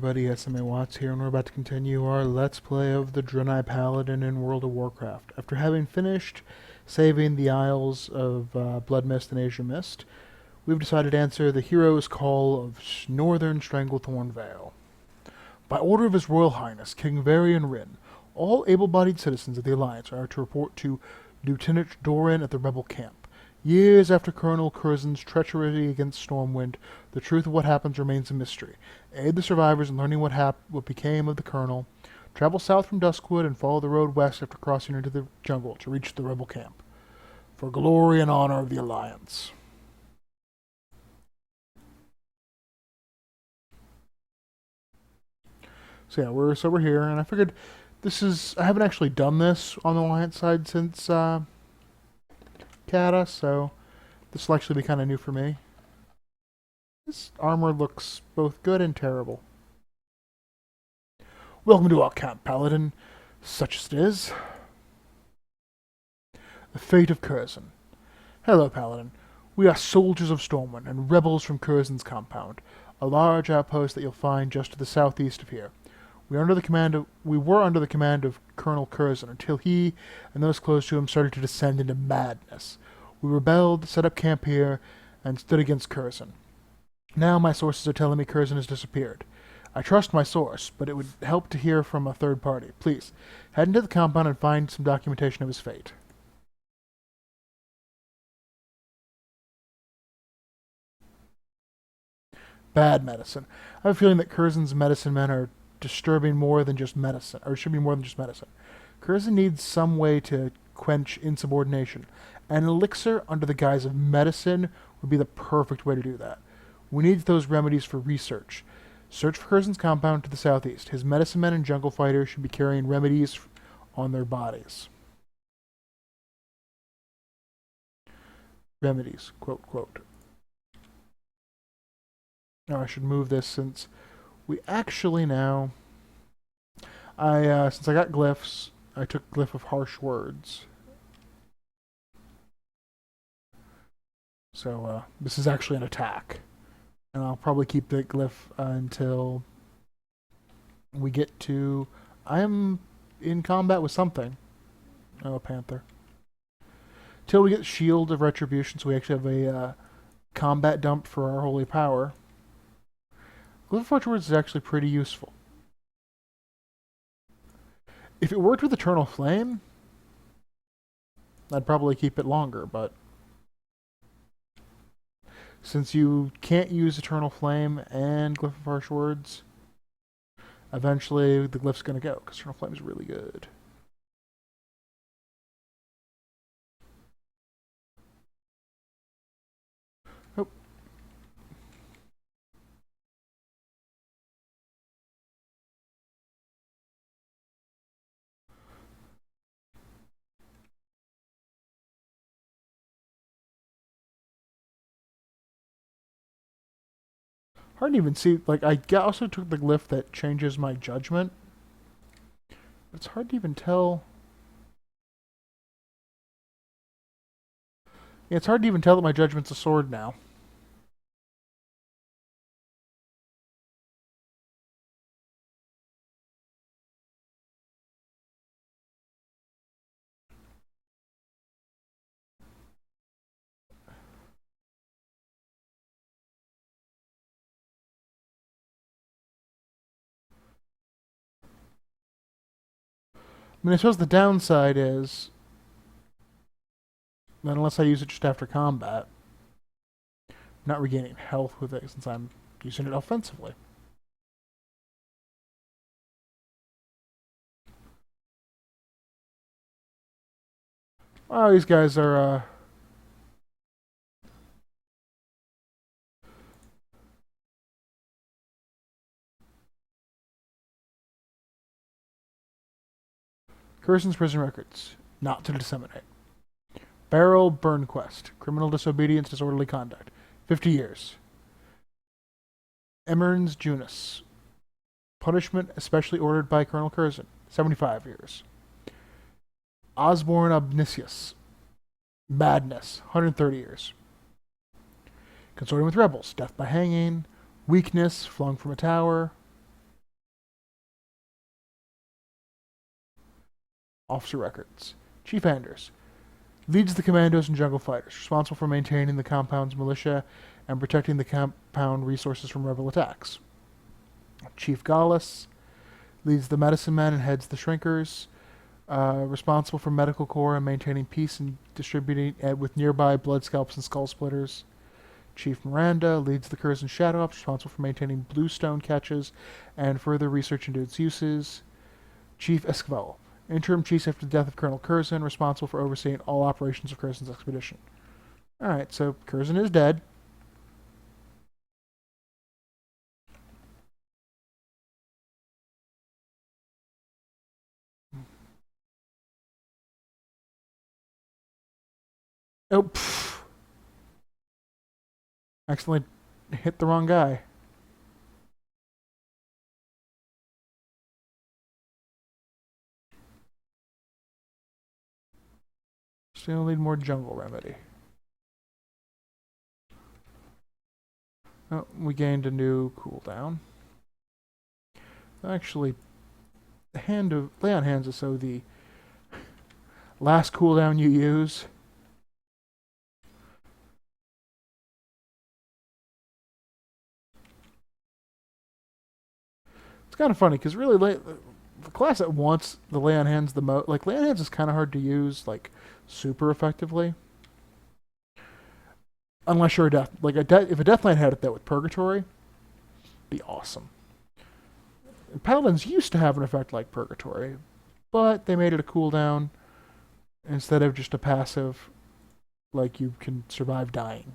everybody, SMA Watts here, and we're about to continue our Let's Play of the Draenei Paladin in World of Warcraft. After having finished saving the Isles of Blood Mist and Asia Mist, we've decided to answer the hero's call of Northern Stranglethorn Vale. By order of His Royal Highness, King Varian Rin, all able-bodied citizens of the Alliance are to report to Lieutenant Doran at the Rebel camp. Years after Colonel Curzin's treachery against Stormwind, the truth of what happens remains a mystery. Aid the survivors in learning what became of the Colonel. Travel south from Duskwood and follow the road west after crossing into the jungle to reach the Rebel camp. For glory and honor of the Alliance. So yeah, we're here, and I figured I haven't actually done this on the Alliance side since Kata, so this will actually be kind of new for me. This armor looks both good and terrible. Welcome to our camp, Paladin, such as it is. The fate of Curzon. Hello, Paladin. We are soldiers of Stormwind and rebels from Curzon's compound, a large outpost that you'll find just to the southeast of here. We were under the command of Colonel Curzon until he and those close to him started to descend into madness. We rebelled, set up camp here, and stood against Curzon. Now my sources are telling me Curzon has disappeared. I trust my source, but it would help to hear from a third party. Please, head into the compound and find some documentation of his fate. Bad medicine. I have a feeling that Curzon's medicine men are disturbing more than just medicine, or should be more than just medicine. Curzon needs some way to quench insubordination. An elixir under the guise of medicine would be the perfect way to do that. We need those remedies for research. Search for Curzon's compound to the southeast. His medicine men and jungle fighters should be carrying remedies on their bodies. Remedies, quote, quote. Now I should move this since we actually now... since I got glyphs, I took glyph of harsh words. So, this is actually an attack. And I'll probably keep the glyph until we get to... I am in combat with something. Oh, a panther. Till we get Shield of Retribution, so we actually have a combat dump for our holy power. Glyph of Harsh Words is actually pretty useful. If it worked with Eternal Flame, I'd probably keep it longer, but since you can't use Eternal Flame and Glyph of Harsh Words, eventually the glyph's going to go, because Eternal Flame is really good. Oh. Hard to even see, like, I also took the glyph that changes my judgment. But it's hard to even tell. Yeah, it's hard to even tell that my judgment's a sword now. I mean, I suppose the downside is that unless I use it just after combat, I'm not regaining health with it since I'm using it offensively. Oh, these guys are, Curzon's prison records, not to disseminate. Barrel burn quest, criminal disobedience, disorderly conduct, 50 years. Emmerns Junus, punishment especially ordered by Colonel Curzon, 75 years. Osborne Obnicius, madness, 130 years. Consorting with rebels, death by hanging, weakness, flung from a tower. Officer records. Chief Anders. Leads the commandos and jungle fighters, responsible for maintaining the compound's militia and protecting the compound resources from rebel attacks. Chief Gallus. Leads the medicine men and heads the shrinkers, responsible for medical corps and maintaining peace and distributing it with nearby blood scalps and skull splitters. Chief Miranda leads the Curzon Shadow Ops, responsible for maintaining bluestone catches and further research into its uses. Chief Esquivel, interim chief after the death of Colonel Curzon, responsible for overseeing all operations of Curzon's expedition. Alright, so Curzon is dead. Oh, pfft. Accidentally hit the wrong guy. Still need more jungle remedy. Oh, we gained a new cooldown. Actually, the hand of lay on hands is so the last cooldown you use. It's kind of funny because really, the class that wants the lay on hands the most, like lay on hands is kind of hard to use, like super effectively, unless you're a death. Like if a death knight had it that with purgatory, be awesome. And paladins used to have an effect like purgatory, but they made it a cooldown instead of just a passive, like you can survive dying.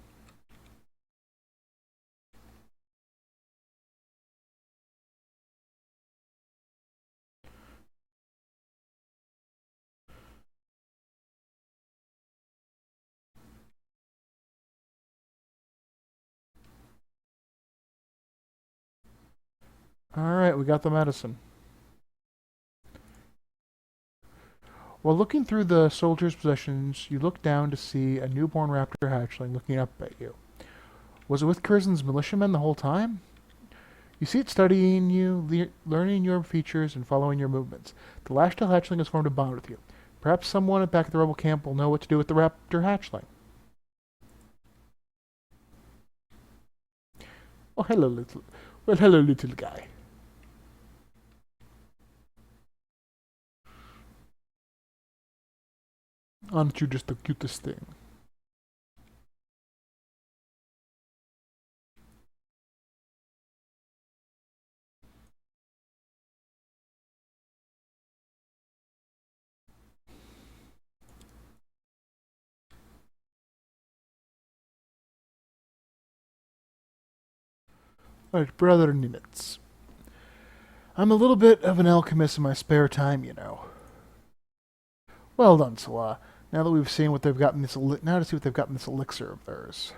Alright, we got the medicine. While looking through the soldier's possessions, you look down to see a newborn raptor hatchling looking up at you. Was it with Curzon's militiamen the whole time? You see it studying you, learning your features, and following your movements. The last-tail hatchling has formed a bond with you. Perhaps someone back at the rebel camp will know what to do with the raptor hatchling. Oh, hello, little guy. Aren't you just the cutest thing? Alright, Brother Nimitz. I'm a little bit of an alchemist in my spare time, you know. Well done, Salah. Now that we've seen what they've got in this, now to see what they've got in this elixir of theirs.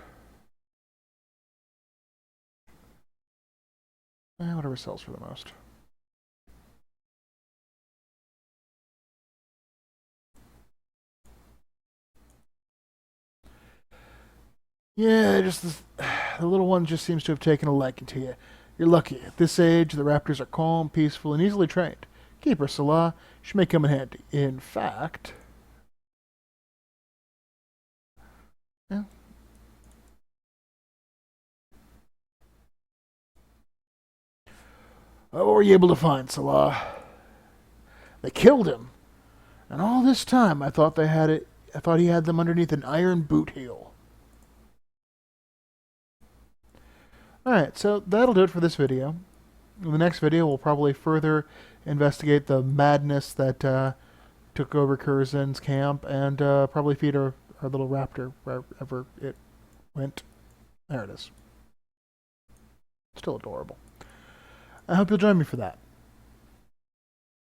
Whatever sells for the most. Yeah, just the little one just seems to have taken a liking to you. You're lucky. At this age, the raptors are calm, peaceful, and easily trained. Keep her, Salah. She may come in handy. In fact... Yeah. What were you able to find, Salah? They killed him. And all this time, I thought they had it. I thought he had them underneath an iron boot heel. Alright, so that'll do it for this video. In the next video, we'll probably further investigate the madness that took over Curzon's camp and probably feed our little raptor wherever it went. There it is. Still adorable. I hope you'll join me for that.